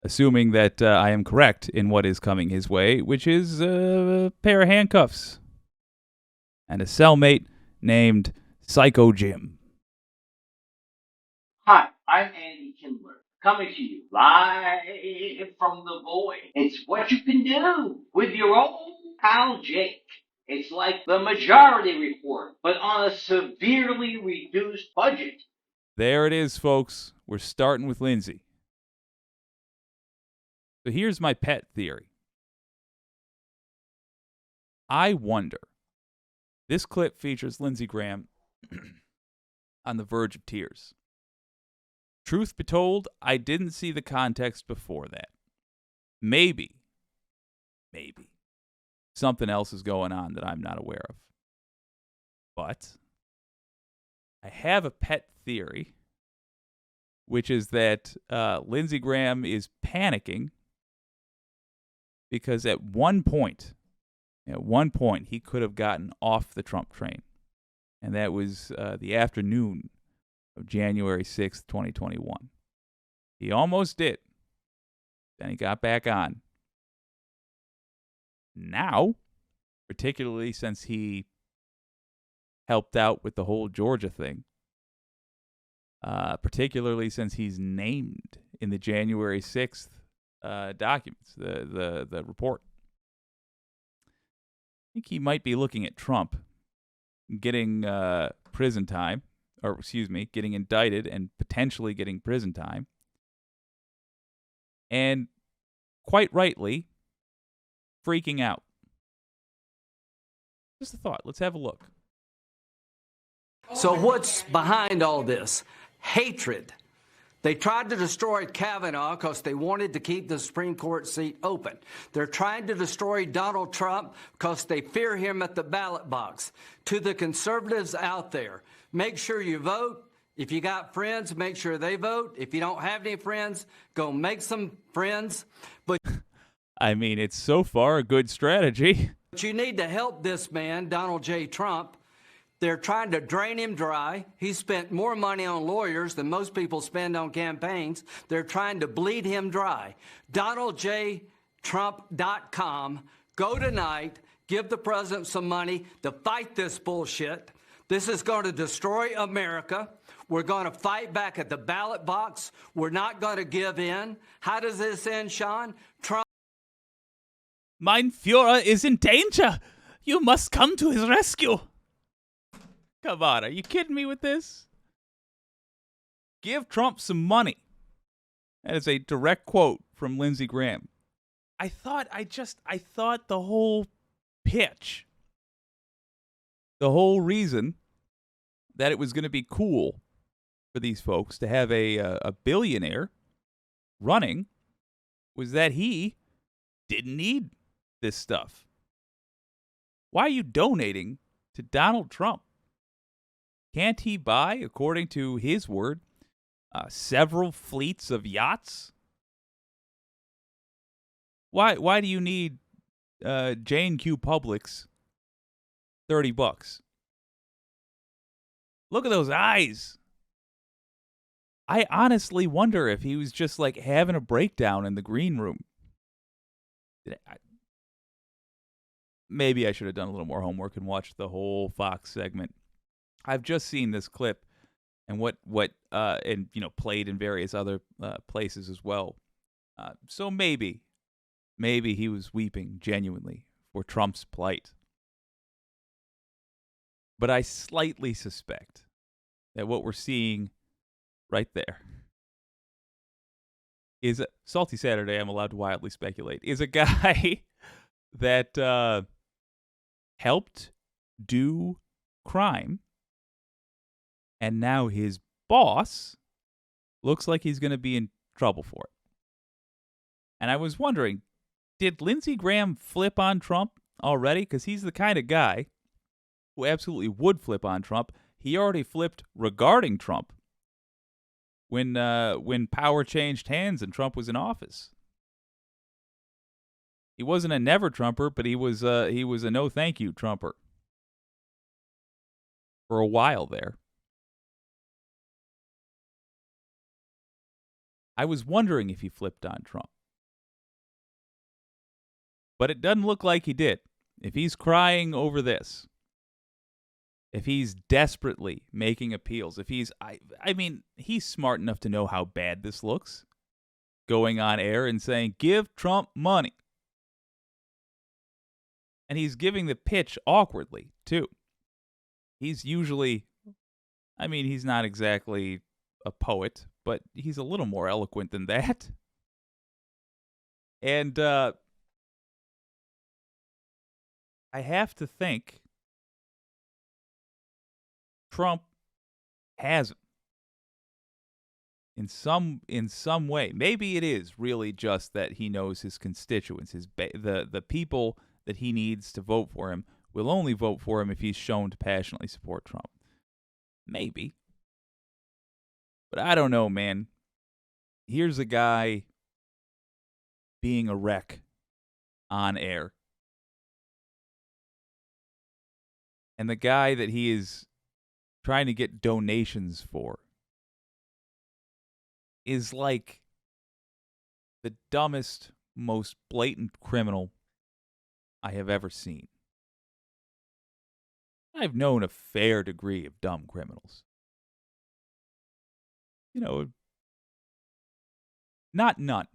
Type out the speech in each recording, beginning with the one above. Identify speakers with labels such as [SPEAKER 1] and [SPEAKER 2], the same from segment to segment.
[SPEAKER 1] assuming that I am correct in what is coming his way, which is a pair of handcuffs and a cellmate named Psycho Jim.
[SPEAKER 2] Hi, I'm Andy Kindler, coming to you live from the void. It's what you can do with your old pal Jake. It's like the Majority Report, but on a severely reduced budget.
[SPEAKER 1] There it is, folks. We're starting with Lindsay. So here's my pet theory. I wonder. This clip features Linsday Graham on the verge of tears. Truth be told, I didn't see the context before that. Maybe, something else is going on that I'm not aware of. But I have a pet theory, which is that Linsday Graham is panicking because at one point, he could have gotten off the Trump train. And that was the afternoon of January 6th, 2021. He almost did. Then he got back on. Now, particularly since he helped out with the whole Georgia thing, particularly since he's named in the January 6th documents, the report, I think he might be looking at Trump getting prison time, getting indicted and potentially getting prison time. And quite rightly, freaking out. Just a thought. Let's have a look.
[SPEAKER 3] So what's behind all this? Hatred. They tried to destroy Kavanaugh because they wanted to keep the Supreme Court seat open. They're trying to destroy Donald Trump because they fear him at the ballot box. To the conservatives out there, make sure you vote. If you got friends, make sure they vote. If you don't have any friends, go make some friends. But
[SPEAKER 1] I mean, it's so far a good strategy.
[SPEAKER 3] you need to help this man, Donald J. Trump. They're trying to drain him dry. He spent more money on lawyers than most people spend on campaigns. They're trying to bleed him dry. DonaldJTrump.com. Go tonight. Give the president some money to fight this bullshit. This is going to destroy America. We're going to fight back at the ballot box. We're not going to give in. How does this end, Sean? Trump.
[SPEAKER 1] Mein Führer is in danger. You must come to his rescue. Come on, are you kidding me with this? Give Trump some money. That is a direct quote from Linsday Graham. I thought the whole pitch, the whole reason that it was going to be cool for these folks to have a billionaire running was that he didn't need this stuff. Why are you donating to Donald Trump? Can't he buy, according to his word, several fleets of yachts? Why do you need Jane Q. Public's $30? Look at those eyes. I honestly wonder if he was just like having a breakdown in the green room. Maybe I should have done a little more homework and watched the whole Fox segment. I've just seen this clip and what played in various other places as well. So maybe he was weeping genuinely for Trump's plight. But I slightly suspect that what we're seeing right there is a Salty Saturday. I'm allowed to wildly speculate. Is a guy that helped do crime. And now his boss looks like he's going to be in trouble for it. And I was wondering, did Linsday Graham flip on Trump already? Because he's the kind of guy who absolutely would flip on Trump. He already flipped regarding Trump when power changed hands and Trump was in office. He wasn't a never Trumper, but he was a no thank you Trumper for a while there. I was wondering if he flipped on Trump. But it doesn't look like he did. If he's crying over this, if he's desperately making appeals, if he's, I mean, he's smart enough to know how bad this looks, going on air and saying, give Trump money. And he's giving the pitch awkwardly, too. He's usually, I mean, he's not exactly a poet, but he's a little more eloquent than that. And I have to think Trump has it in some way. Maybe it is really just that he knows his constituents, the people that he needs to vote for him will only vote for him if he's shown to passionately support Trump. Maybe. But I don't know, man. Here's a guy being a wreck on air. And the guy that he is trying to get donations for is like the dumbest, most blatant criminal I have ever seen. I've known a fair degree of dumb criminals. You know, not none.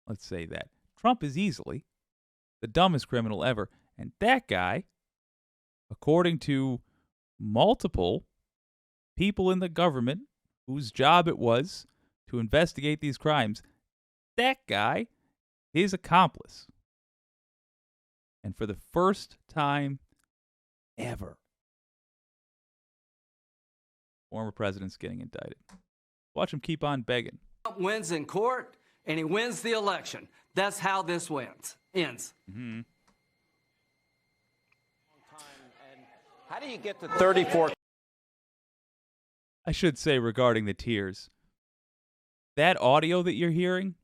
[SPEAKER 1] Let's say that. Trump is easily the dumbest criminal ever. And that guy, according to multiple people in the government whose job it was to investigate these crimes, that guy, his accomplice. And for the first time ever, former president's getting indicted. Watch him keep on begging.
[SPEAKER 3] Trump wins in court, and he wins the election. That's how this ends.
[SPEAKER 1] Mm-hmm.
[SPEAKER 4] How do you get to 34?
[SPEAKER 1] I should say regarding the tears, that audio that you're hearing,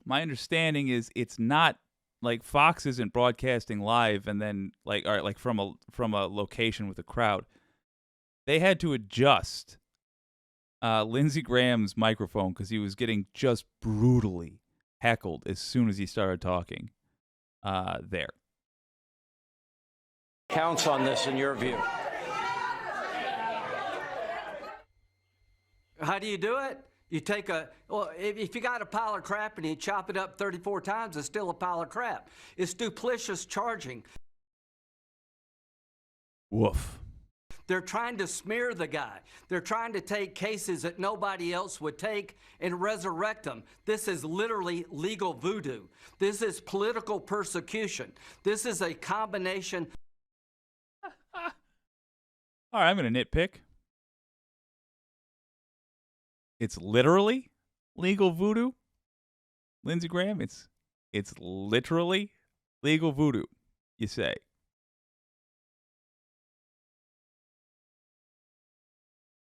[SPEAKER 1] my understanding is it's not like Fox isn't broadcasting live and then like from a location with a crowd. They had to adjust Linsday Graham's microphone because he was getting just brutally heckled as soon as he started talking there.
[SPEAKER 4] Counts on this in your view?
[SPEAKER 3] How do you do it? You take if you got a pile of crap and you chop it up 34 times, it's still a pile of crap. It's duplicitous charging.
[SPEAKER 1] Woof.
[SPEAKER 3] They're trying to smear the guy. They're trying to take cases that nobody else would take and resurrect them. This is literally legal voodoo. This is political persecution. This is a combination.
[SPEAKER 1] All right, I'm going to nitpick. It's literally legal voodoo. Linsday Graham, it's literally legal voodoo, you say.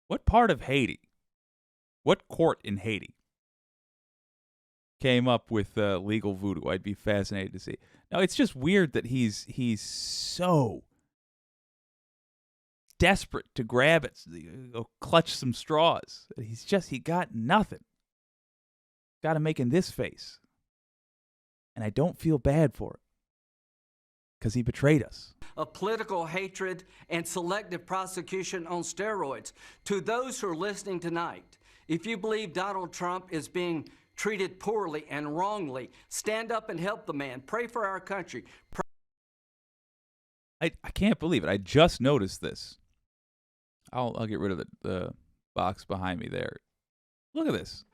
[SPEAKER 1] What part of Haiti, what court in Haiti came up with legal voodoo? I'd be fascinated to see. Now, it's just weird that he's so desperate to grab it, clutch some straws. He got nothing. Got him making this face. And I don't feel bad for it. Because he betrayed us.
[SPEAKER 3] Of political hatred and selective prosecution on steroids. To those who are listening tonight, if you believe Donald Trump is being treated poorly and wrongly, stand up and help the man. Pray for our country.
[SPEAKER 1] I can't believe it. I just noticed this. I'll get rid of the box behind me there. Look at this.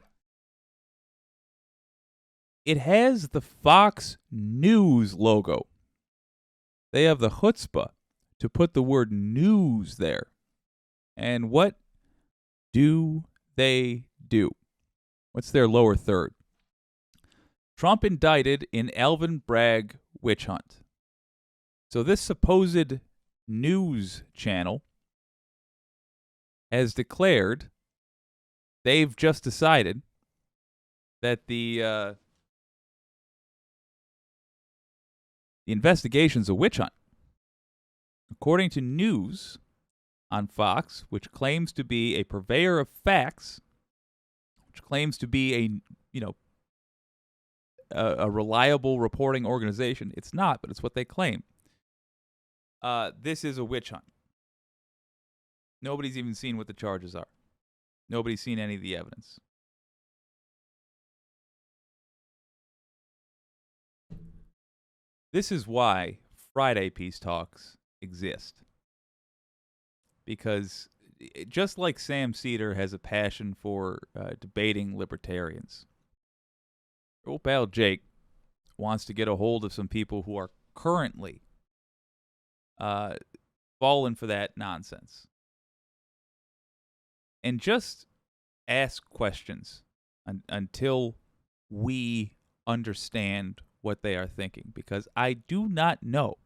[SPEAKER 1] It has the Fox News logo. They have the chutzpah to put the word news there. And what do they do? What's their lower third? Trump indicted in Alvin Bragg witch hunt. So this supposed news channel has declared they've just decided that the investigation's a witch hunt. According to news on Fox, which claims to be a purveyor of facts, which claims to be a reliable reporting organization. It's not, but it's what they claim. This is a witch hunt. Nobody's even seen what the charges are. Nobody's seen any of the evidence. This is why Friday Peace Talks exist. Because just like Sam Cedar has a passion for debating libertarians, old pal Jake wants to get a hold of some people who are currently falling for that nonsense. And just ask questions until we understand what they are thinking. Because I do not know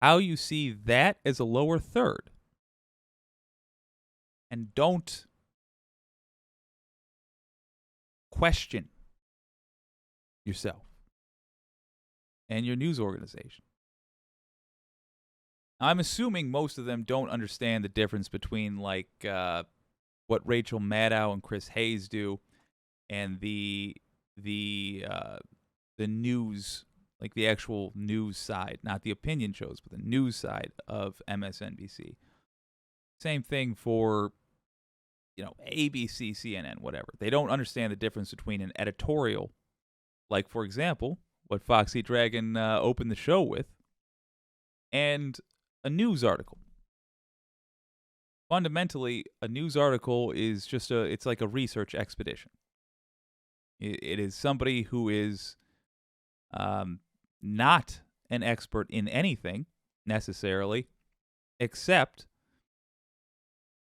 [SPEAKER 1] how you see that as a lower third and don't question yourself and your news organization. I'm assuming most of them don't understand the difference between like what Rachel Maddow and Chris Hayes do and the news, like the actual news side, not the opinion shows, but the news side of MSNBC. Same thing for, ABC, CNN, whatever. They don't understand the difference between an editorial, like, for example, what Foxy Dragon opened the show with, and a news article. Fundamentally, a news article is just it's like a research expedition. It is somebody who is not an expert in anything, necessarily, except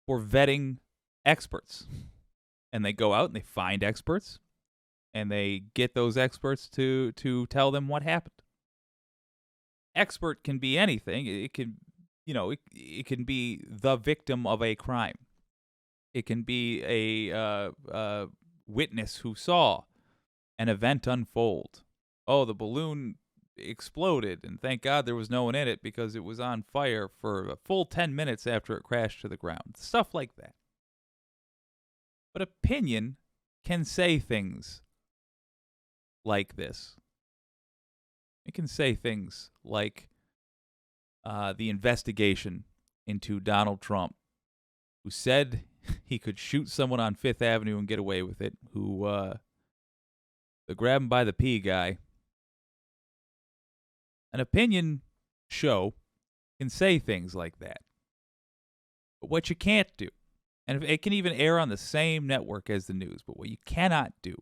[SPEAKER 1] for vetting experts. And they go out and they find experts, and they get those experts to tell them what happened. Expert can be anything. It can, it can be the victim of a crime. It can be a witness who saw an event unfold. Oh, the balloon exploded, and thank God there was no one in it because it was on fire for a full 10 minutes after it crashed to the ground. Stuff like that. But opinion can say things like this. It can say things like the investigation into Donald Trump, who said he could shoot someone on Fifth Avenue and get away with it, who the grab him by the pee guy. An opinion show can say things like that. But what you can't do, and it can even air on the same network as the news, but what you cannot do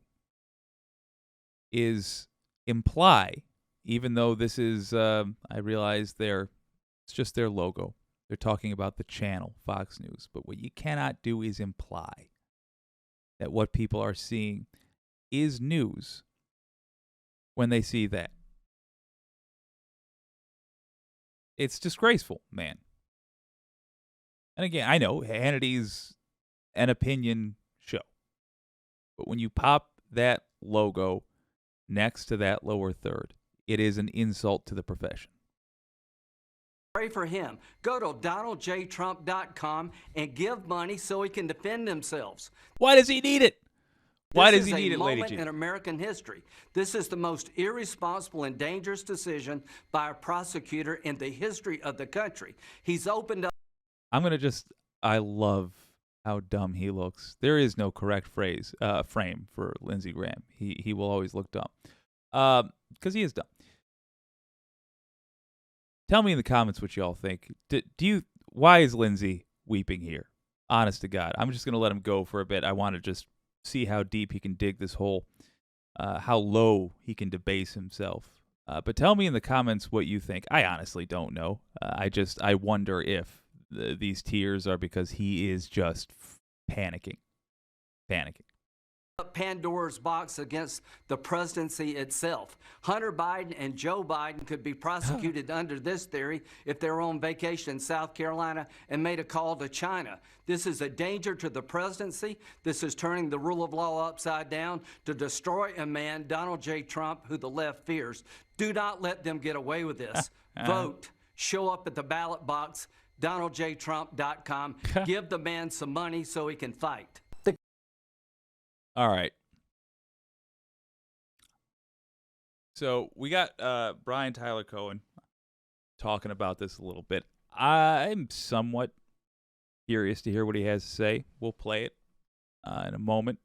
[SPEAKER 1] is imply, even though this is, I realize it's just their logo. They're talking about the channel, Fox News. But what you cannot do is imply that what people are seeing is news when they see that. It's disgraceful, man. And again, I know Hannity's an opinion show. But when you pop that logo next to that lower third, it is an insult to the profession.
[SPEAKER 3] Pray for him. Go to DonaldJTrump.com and give money so he can defend themselves.
[SPEAKER 1] Why does he need it? Why does he
[SPEAKER 3] This
[SPEAKER 1] need
[SPEAKER 3] is
[SPEAKER 1] it,
[SPEAKER 3] a
[SPEAKER 1] Lady
[SPEAKER 3] moment
[SPEAKER 1] G?
[SPEAKER 3] in American history. This is the most irresponsible and dangerous decision by a prosecutor in the history of the country. He's opened up.
[SPEAKER 1] I love how dumb he looks. There is no correct frame for Linsday Graham. He will always look dumb. Because he is dumb. Tell me in the comments what y'all think. Why is Linsday weeping here? Honest to God. I'm just going to let him go for a bit. I want to just see how deep he can dig this hole, how low he can debase himself. But tell me in the comments what you think. I honestly don't know. I wonder if these tears are because he is just panicking.
[SPEAKER 3] Pandora's box against the presidency itself. Hunter Biden and Joe Biden could be prosecuted under this theory if they were on vacation in South Carolina and made a call to China. This is a danger to the presidency. This is turning the rule of law upside down to destroy a man, Donald J. Trump, who the left fears. Do not let them get away with this. Vote. Show up at the ballot box, DonaldJTrump.com. Give the man some money so he can fight.
[SPEAKER 1] All right. So we got Brian Tyler Cohen talking about this a little bit. I'm somewhat curious to hear what he has to say. We'll play it in a moment.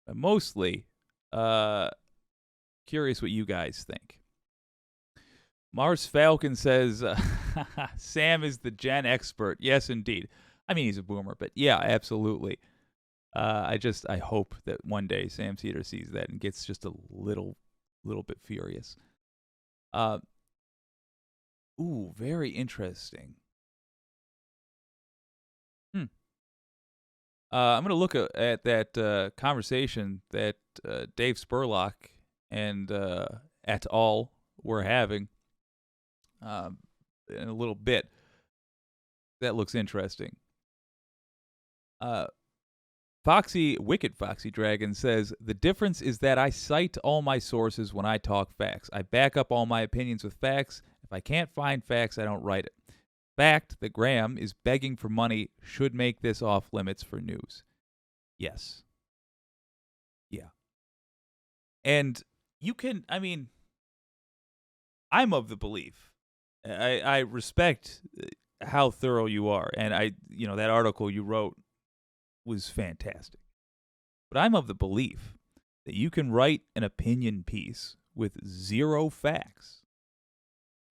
[SPEAKER 1] But mostly curious what you guys think. Mars Falcon says, Sam is the Gen expert. Yes, indeed. I mean, he's a boomer, but yeah, absolutely. I hope that one day Sam Cedar sees that and gets just a little bit furious. Very interesting. I'm going to look at that conversation that Dave Spurlock and et al. Were having in a little bit. That looks interesting. Wicked Foxy Dragon says, the difference is that I cite all my sources when I talk facts. I back up all my opinions with facts. If I can't find facts, I don't write it. Fact that Graham is begging for money should make this off limits for news. Yes. Yeah. And you can, I mean, I'm of the belief, I respect how thorough you are, and that article you wrote was fantastic. But I'm of the belief that you can write an opinion piece with zero facts,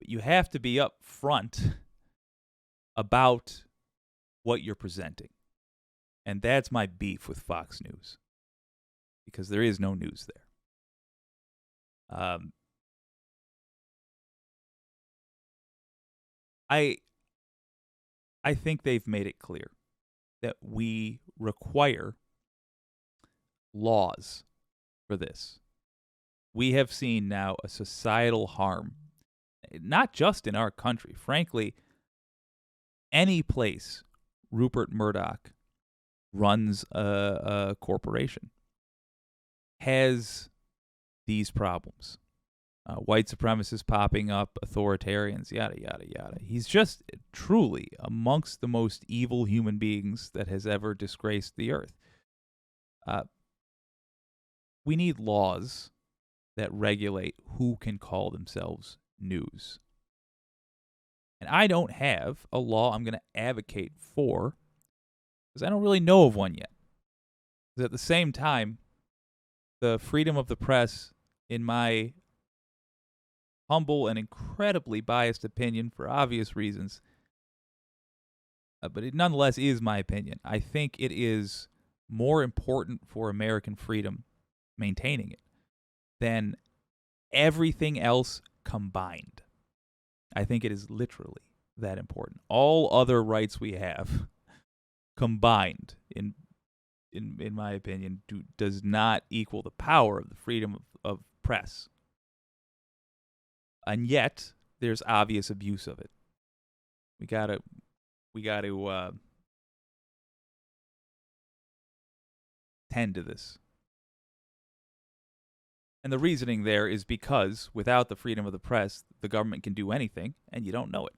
[SPEAKER 1] but you have to be up front about what you're presenting. And that's my beef with Fox News, because there is no news there. I think they've made it clear that we require laws for this. We have seen now a societal harm, not just in our country. Frankly, any place Rupert Murdoch runs a corporation has these problems. White supremacists popping up, authoritarians, yada, yada, yada. He's just truly amongst the most evil human beings that has ever disgraced the earth. We need laws that regulate who can call themselves news. And I don't have a law I'm going to advocate for, because I don't really know of one yet. Because at the same time, the freedom of the press, in my humble and incredibly biased opinion for obvious reasons, but it nonetheless is my opinion. I think it is more important for American freedom, maintaining it, than everything else combined. I think it is literally that important. All other rights we have combined, in my opinion, does not equal the power of the freedom of press. And yet, there's obvious abuse of it. We gotta tend to this. And the reasoning there is because without the freedom of the press, the government can do anything, and you don't know it.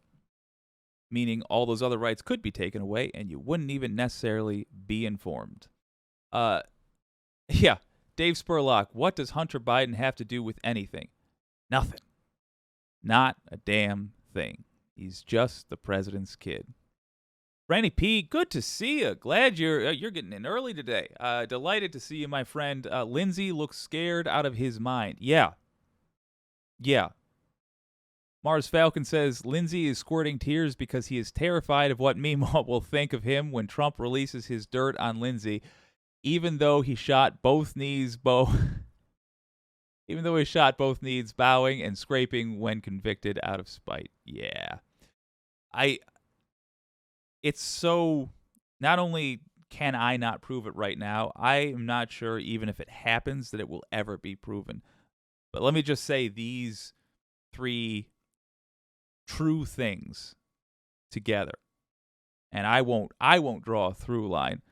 [SPEAKER 1] Meaning all those other rights could be taken away, and you wouldn't even necessarily be informed. Yeah, Dave Spurlock, what does Hunter Biden have to do with anything? Nothing. Not a damn thing. He's just the president's kid. Franny P, good to see you. Glad you're getting in early today. Delighted to see you, my friend. Lindsay looks scared out of his mind. Yeah. Mars Falcon says Lindsay is squirting tears because he is terrified of what Meemaw will think of him when Trump releases his dirt on Lindsay, even though he shot both knees bowing and scraping when convicted out of spite. Yeah. It's so, not only can I not prove it right now, I am not sure even if it happens that it will ever be proven. But let me just say these three true things together. And I won't draw a through line,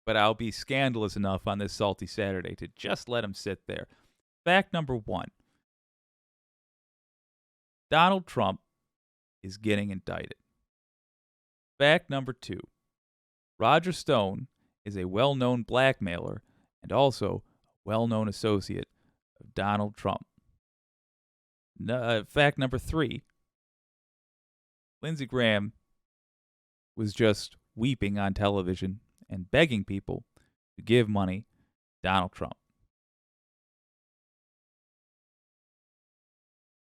[SPEAKER 1] but I'll be scandalous enough on this Salty Saturday to just let them sit there. Fact number 1. Donald Trump is getting indicted. Fact number 2. Roger Stone is a well-known blackmailer and also a well-known associate of Donald Trump. Fact number 3. Linsday Graham was just weeping on television and begging people to give money to Donald Trump.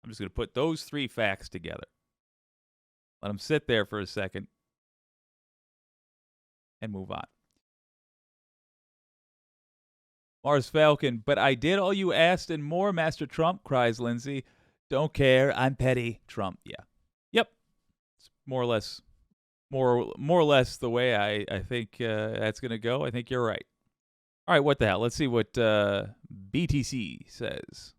[SPEAKER 1] I'm just going to put those 3 facts together. Let them sit there for a second and move on. Mars Falcon, but I did all you asked and more, Master Trump, cries Linsday. Don't care, I'm petty, Trump. Yeah. Yep. It's more or less the way I think that's going to go. I think you're right. All right, what the hell? Let's see what BTC says.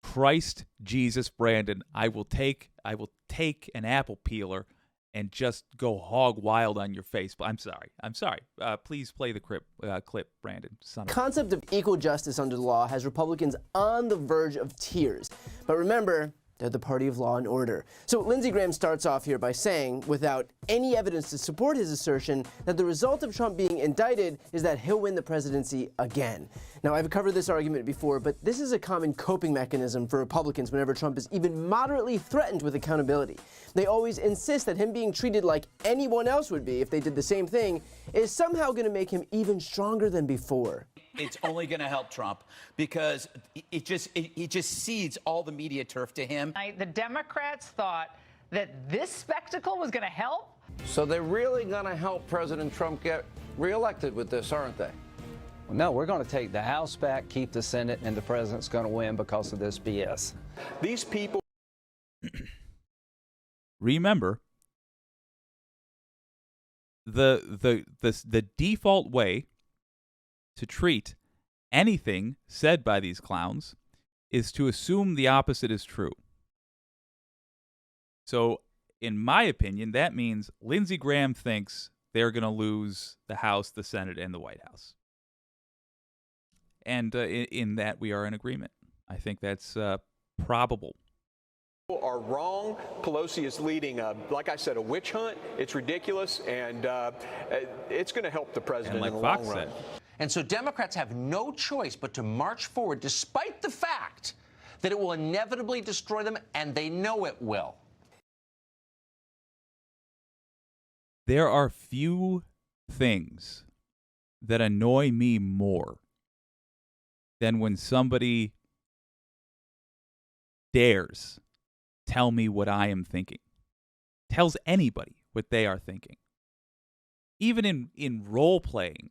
[SPEAKER 1] Christ Jesus, Brandon, I will take an apple peeler and just go hog wild on your face. But I'm sorry. Please play the clip, Brandon.
[SPEAKER 5] The concept of equal justice under the law has Republicans on the verge of tears. But remember, they're the party of law and order. So Linsday Graham starts off here by saying, without any evidence to support his assertion, that the result of Trump being indicted is that he'll win the presidency again. Now, I've covered this argument before, but this is a common coping mechanism for Republicans whenever Trump is even moderately threatened with accountability. They always insist that him being treated like anyone else would be if they did the same thing is somehow going to make him even stronger than before.
[SPEAKER 6] It's only going to help Trump because it just cedes all the media turf to him.
[SPEAKER 7] The Democrats thought that this spectacle was going to help.
[SPEAKER 3] So they're really going to help President Trump get reelected with this, aren't they? Well, no, we're going to take the House back, keep the Senate, and the president's going to win because of this BS.
[SPEAKER 8] These people.
[SPEAKER 1] Remember, the default way to treat anything said by these clowns is to assume the opposite is true. So, in my opinion, that means Linsday Graham thinks they're going to lose the House, the Senate, and the White House. And in that, we are in agreement. I think that's probable.
[SPEAKER 8] Are wrong. Pelosi is leading, like I said, a witch hunt. It's ridiculous, and it's going to help the president in the long run.
[SPEAKER 9] And so Democrats have no choice but to march forward, despite the fact that it will inevitably destroy them, and they know it will.
[SPEAKER 1] There are few things that annoy me more than when somebody dares tell me what I am thinking. Tells anybody what they are thinking. Even in role-playing,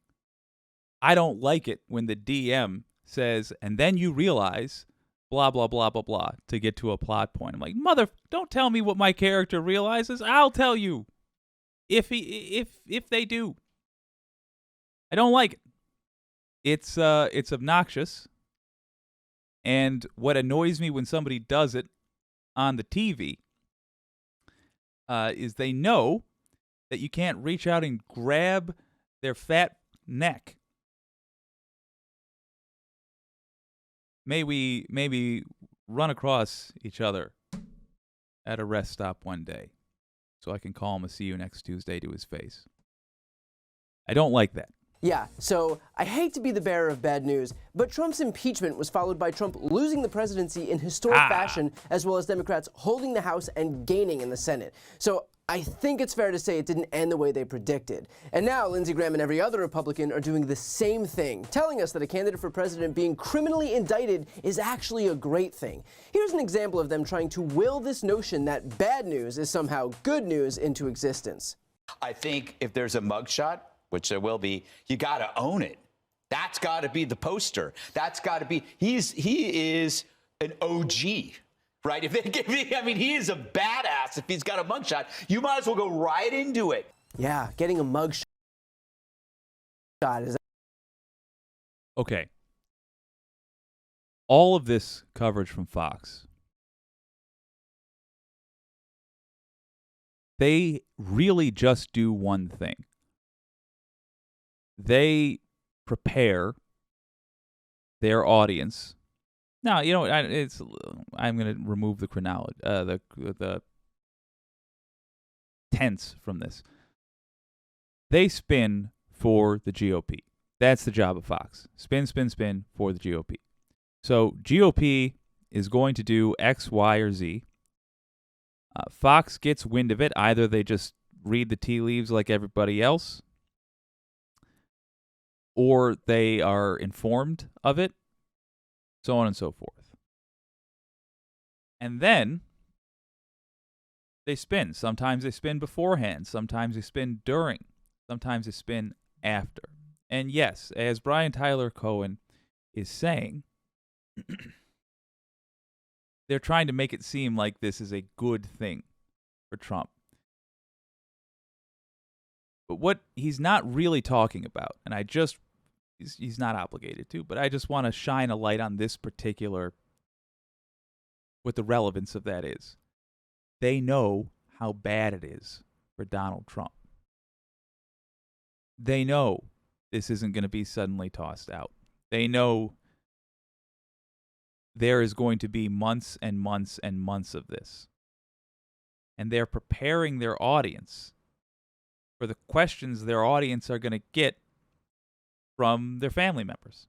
[SPEAKER 1] I don't like it when the DM says, and then you realize, blah, blah, blah, blah, blah, to get to a plot point. I'm like, don't tell me what my character realizes. I'll tell you if they do. I don't like it. It's obnoxious. And what annoys me when somebody does it on the TV is they know that you can't reach out and grab their fat neck. May we maybe run across each other at a rest stop one day so I can call him a see you next Tuesday to his face. I don't like that.
[SPEAKER 5] Yeah, so I hate to be the bearer of bad news, but Trump's impeachment was followed by Trump losing the presidency in historic fashion, as well as Democrats holding the House and gaining in the Senate. So I think it's fair to say it didn't end the way they predicted. And now Linsday Graham and every other Republican are doing the same thing, telling us that a candidate for president being criminally indicted is actually a great thing. Here's an example of them trying to will this notion that bad news is somehow good news into existence.
[SPEAKER 6] I think if there's a mugshot, which there will be, you got to own it. That's got to be the poster. That's got to be, he is an OG, right? If they give me, I mean, he is a badass if he's got a mugshot. You might as well go right into it.
[SPEAKER 5] Yeah, getting a mugshot is...
[SPEAKER 1] Okay. All of this coverage from Fox, they really just do one thing. They prepare their audience. Now, you know, I'm going to remove the chronology, the tense from this. They spin for the GOP. That's the job of Fox. Spin, spin, spin for the GOP. So GOP is going to do X, Y, or Z. Fox gets wind of it. Either they just read the tea leaves like everybody else, or they are informed of it, so on and so forth. And then they spin. Sometimes they spin beforehand. Sometimes they spin during. Sometimes they spin after. And yes, as Brian Tyler Cohen is saying, they're trying to make it seem like this is a good thing for Trump. But what he's not really talking about, and he's not obligated to, but I just want to shine a light on this particular, what the relevance of that is. They know how bad it is for Donald Trump. They know this isn't going to be suddenly tossed out. They know there is going to be months and months and months of this. And they're preparing their audience for the questions their audience are going to get from their family members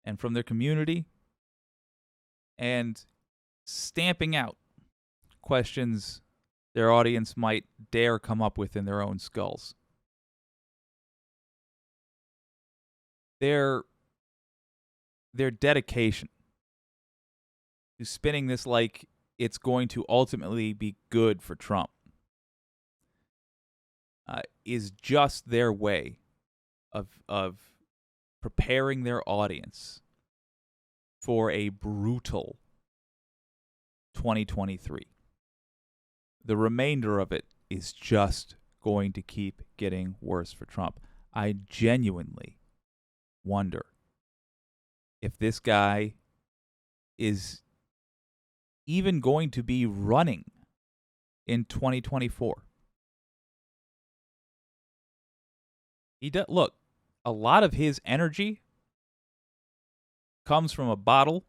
[SPEAKER 1] and from their community, and stamping out questions their audience might dare come up with in their own skulls. Their dedication to spinning this like it's going to ultimately be good for Trump is just their way of preparing their audience for a brutal 2023. The remainder of it is just going to keep getting worse for Trump. I genuinely wonder if this guy is even going to be running in 2024. Look, a lot of his energy comes from a bottle,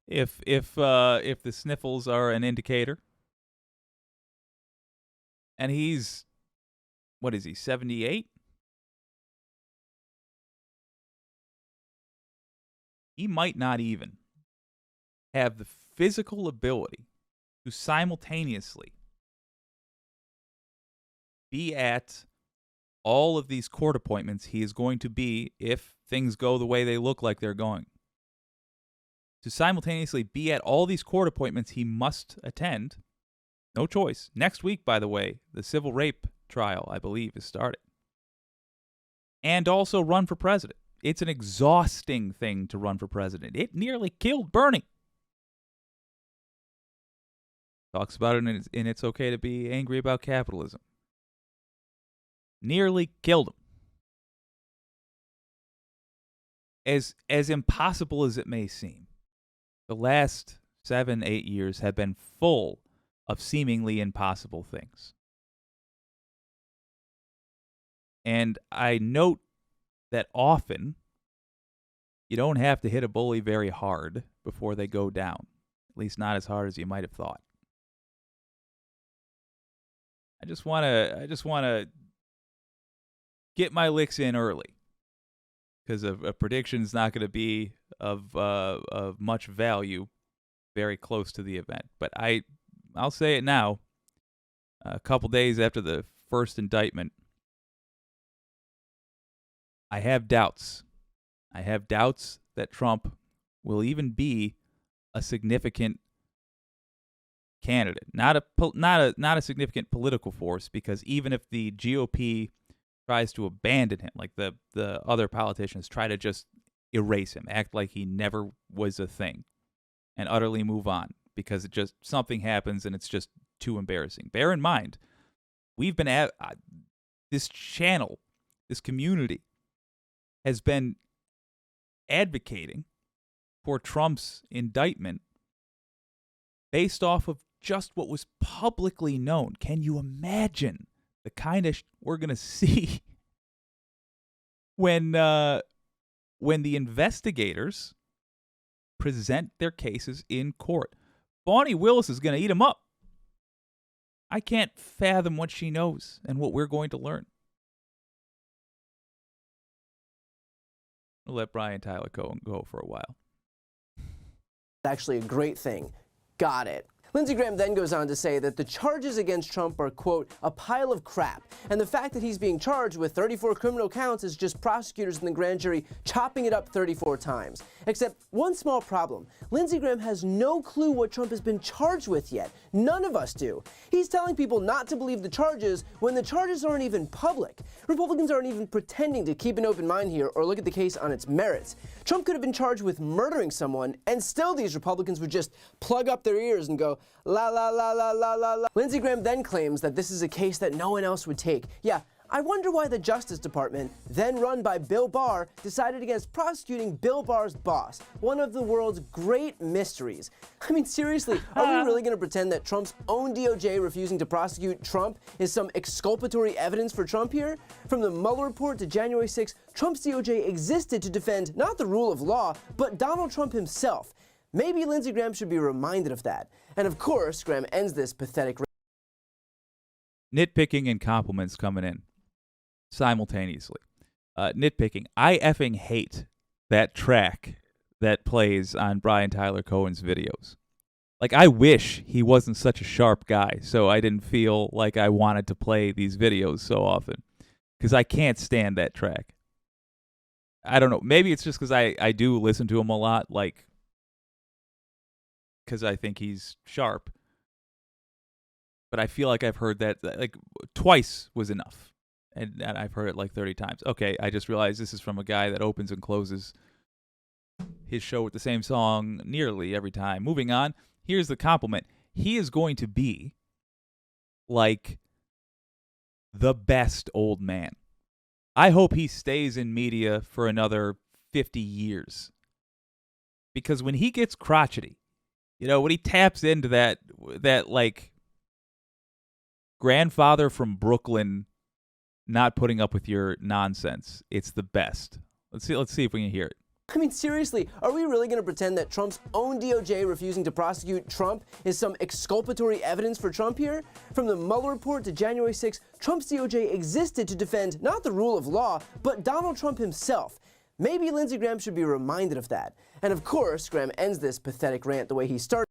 [SPEAKER 1] if the sniffles are an indicator. And he's, what is he, 78? He might not even have the physical ability to simultaneously be at all of these court appointments he is going to be if things go the way they look like they're going. To simultaneously be at all these court appointments he must attend. No choice. Next week, by the way, the civil rape trial, I believe, is starting. And also run for president. It's an exhausting thing to run for president. It nearly killed Bernie. Talks about it in It's Okay to Be Angry About Capitalism. Nearly killed him. As impossible as it may seem, the last 7-8 years have been full of seemingly impossible things. And I note that often you don't have to hit a bully very hard before they go down, at least not as hard as you might have thought. I just want to get my licks in early, because a prediction is not going to be of much value very close to the event. But I'll say it now. A couple days after the first indictment, I have doubts. I have doubts that Trump will even be a significant candidate, not a significant political force, because even if the GOP tries to abandon him, like the other politicians try to just erase him, act like he never was a thing, and utterly move on because it just something happens and it's just too embarrassing. Bear in mind, we've been at this channel, this community has been advocating for Trump's indictment based off of just what was publicly known. Can you imagine the kind of we're going to see when the investigators present their cases in court? Bonnie Willis is going to eat them up. I can't fathom what she knows and what we're going to learn. We'll let Brian Tyler Cohen go for a while.
[SPEAKER 5] Actually a great thing. Got it. Linsday Graham then goes on to say that the charges against Trump are, quote, a pile of crap, and the fact that he's being charged with 34 criminal counts is just prosecutors in the grand jury chopping it up 34 times. Except one small problem. Linsday Graham has no clue what Trump has been charged with yet. None of us do. He's telling people not to believe the charges when the charges aren't even public. Republicans aren't even pretending to keep an open mind here or look at the case on its merits. Trump could have been charged with murdering someone, and still these Republicans would just plug up their ears and go, la la la la la la la. Linsday Graham then claims that this is a case that no one else would take. Yeah, I wonder why the Justice Department, then run by Bill Barr, decided against prosecuting Bill Barr's boss, one of the world's great mysteries. I mean, seriously, are we really going to pretend that Trump's own DOJ refusing to prosecute Trump is some exculpatory evidence for Trump here? From the Mueller report to January 6th, Trump's DOJ existed to defend not the rule of law, but Donald Trump himself. Maybe Linsday Graham should be reminded of that. And of course, Graham ends this pathetic
[SPEAKER 1] Nitpicking and compliments coming in simultaneously. Nitpicking. I effing hate that track that plays on Brian Tyler Cohen's videos. Like, I wish he wasn't such a sharp guy, so I didn't feel like I wanted to play these videos so often. Because I can't stand that track. I don't know. Maybe it's just because I do listen to him a lot, like, because I think he's sharp. But I feel like I've heard that, like, twice was enough. And I've heard it like 30 times. Okay, I just realized this is from a guy that opens and closes his show with the same song nearly every time. Moving on, here's the compliment. He is going to be like the best old man. I hope he stays in media for another 50 years. Because when he gets crotchety, you know, when he taps into that like grandfather from Brooklyn not putting up with your nonsense, it's the best. Let's see if we can hear it.
[SPEAKER 5] I mean, seriously, are we really going to pretend that Trump's own DOJ refusing to prosecute Trump is some exculpatory evidence for Trump here? From the Mueller report to January 6th, Trump's DOJ existed to defend not the rule of law, but Donald Trump himself. Maybe Linsday Graham should be reminded of that. And of course, Graham ends this pathetic rant the way he started.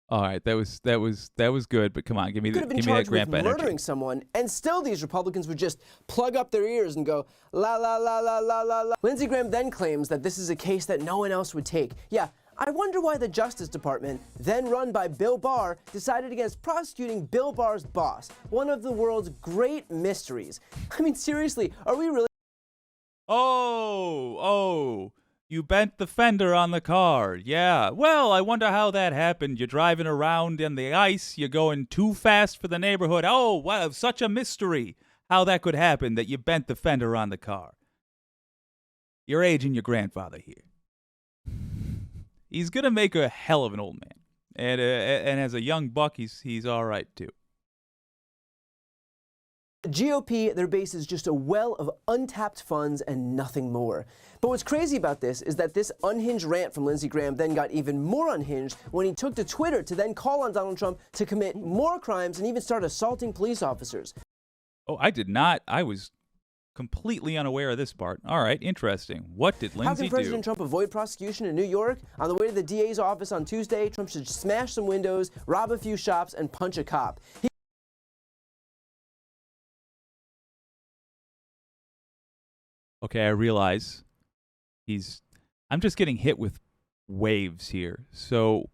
[SPEAKER 1] All right, that was good, but come on, give me that Graham energy.
[SPEAKER 5] Murdering someone, and still these Republicans would just plug up their ears and go, la la la la la la la. Linsday Graham then claims that this is a case that no one else would take. Yeah, I wonder why the Justice Department, then run by Bill Barr, decided against prosecuting Bill Barr's boss, one of the world's great mysteries. I mean, seriously, are we really...
[SPEAKER 1] Oh, you bent the fender on the car. Yeah. Well, I wonder how that happened. You're driving around in the ice. You're going too fast for the neighborhood. Oh, wow, such a mystery how that could happen that you bent the fender on the car. You're aging your grandfather here. He's going to make a hell of an old man. And as a young buck, he's all right, too.
[SPEAKER 5] The GOP, their base is just a well of untapped funds and nothing more. But what's crazy about this is that this unhinged rant from Linsday Graham then got even more unhinged when he took to Twitter to then call on Donald Trump to commit more crimes and even start assaulting police officers.
[SPEAKER 1] Oh, I did not. I was completely unaware of this part. All right, interesting. What did Linsday do?
[SPEAKER 5] How can President Trump avoid prosecution in New York? On the way to the DA's office on Tuesday, Trump should smash some windows, rob a few shops, and punch a cop.
[SPEAKER 1] Okay, I realize I'm just getting hit with waves here. So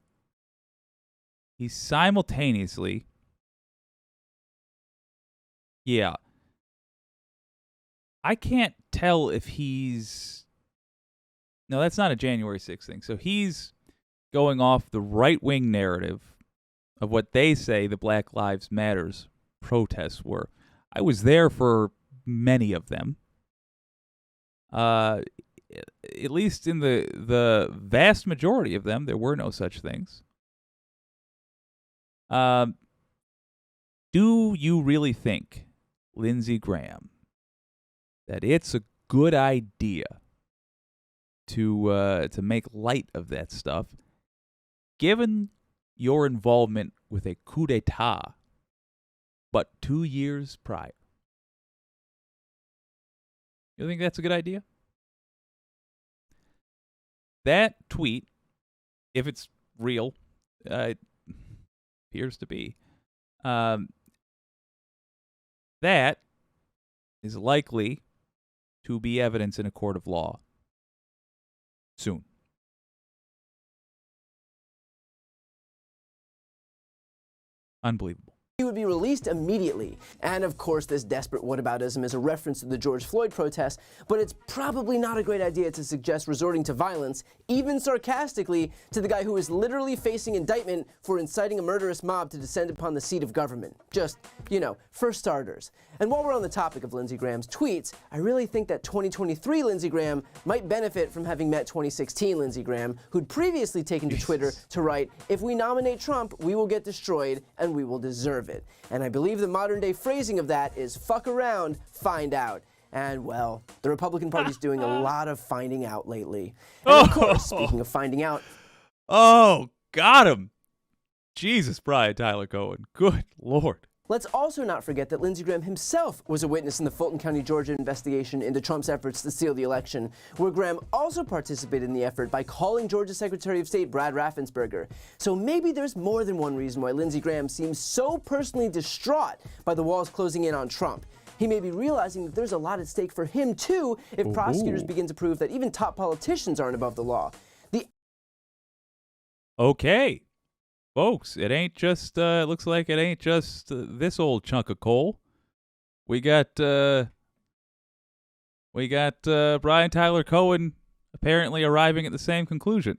[SPEAKER 1] he's simultaneously, yeah. I can't tell if no, that's not a January 6th thing. So he's going off the right-wing narrative of what they say the Black Lives Matters protests were. I was there for many of them. At least in the vast majority of them, there were no such things. Do you really think, Linsday Graham, that it's a good idea to make light of that stuff, given your involvement with a coup d'etat, but 2 years prior? You think that's a good idea? that tweet, if it's real, it appears to be, that is likely to be evidence in a court of law soon. Unbelievable.
[SPEAKER 5] He would be released immediately. And of course, this desperate whataboutism is a reference to the George Floyd protests, but it's probably not a great idea to suggest resorting to violence, even sarcastically, to the guy who is literally facing indictment for inciting a murderous mob to descend upon the seat of government. Just, for starters. And while we're on the topic of Lindsey Graham's tweets, I really think that 2023 Lindsey Graham might benefit from having met 2016 Lindsey Graham, who'd previously taken to Twitter to write, "If we nominate Trump, we will get destroyed, and we will deserve it." And I believe the modern day phrasing of that is fuck around, find out. And well, the Republican Party's doing a lot of finding out lately. And of course, speaking of finding out.
[SPEAKER 1] Oh, got him. Jesus, Brian Tyler Cohen. Good Lord.
[SPEAKER 5] Let's also not forget that Lindsey Graham himself was a witness in the Fulton County, Georgia investigation into Trump's efforts to steal the election, where Graham also participated in the effort by calling Georgia Secretary of State Brad Raffensperger. So maybe there's more than one reason why Lindsey Graham seems so personally distraught by the walls closing in on Trump. He may be realizing that there's a lot at stake for him, too, if prosecutors begin to prove that even top politicians aren't above the law.
[SPEAKER 1] Okay. Folks, it ain't just, it looks like it ain't just this old chunk of coal. We got Brian Tyler Cohen apparently arriving at the same conclusion.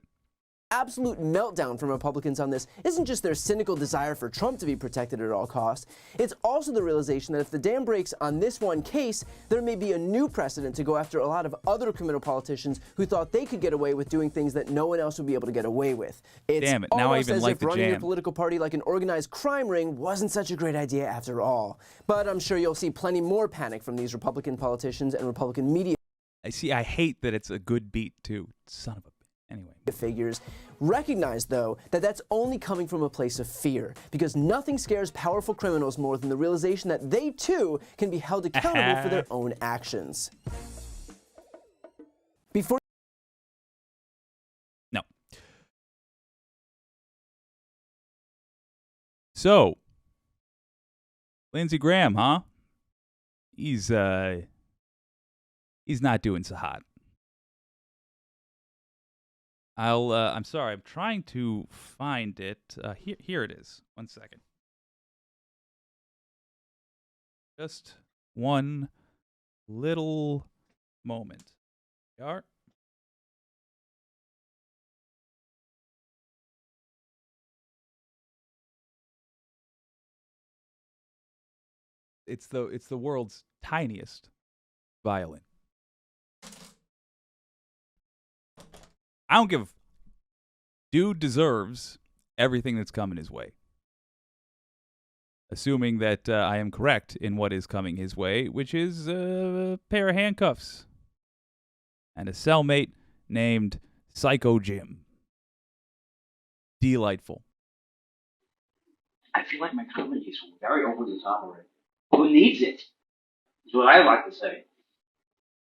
[SPEAKER 5] Absolute meltdown from Republicans on this isn't just their cynical desire for Trump to be protected at all costs. It's also the realization that if the dam breaks on this one case, there may be a new precedent to go after a lot of other criminal politicians who thought they could get away with doing things that no one else would be able to get away with. It's
[SPEAKER 1] Damn it, now I
[SPEAKER 5] almost
[SPEAKER 1] even
[SPEAKER 5] as
[SPEAKER 1] like
[SPEAKER 5] if
[SPEAKER 1] the
[SPEAKER 5] running your
[SPEAKER 1] jam.
[SPEAKER 5] political party like an organized crime ring wasn't such a great idea after all. But I'm sure you'll see plenty more panic from these Republican politicians and Republican media.
[SPEAKER 1] I hate that it's a good beat, too. Son of a... Anyway.
[SPEAKER 5] Figures. Recognize, though, that that's only coming from a place of fear, because nothing scares powerful criminals more than the realization that they, too, can be held accountable for their own actions.
[SPEAKER 1] No. So, Lindsey Graham, huh? He's not doing so hot. I'm sorry, I'm trying to find it. Here it is. 1 second. Just one little moment. Here we are. It's the world's tiniest violin. I don't give a... Dude deserves everything that's coming his way. Assuming that I am correct in what is coming his way, which is a pair of handcuffs and a cellmate named Psycho Jim. Delightful.
[SPEAKER 2] I feel like my comedy is very over the top already. Who needs it? Is what I like to say.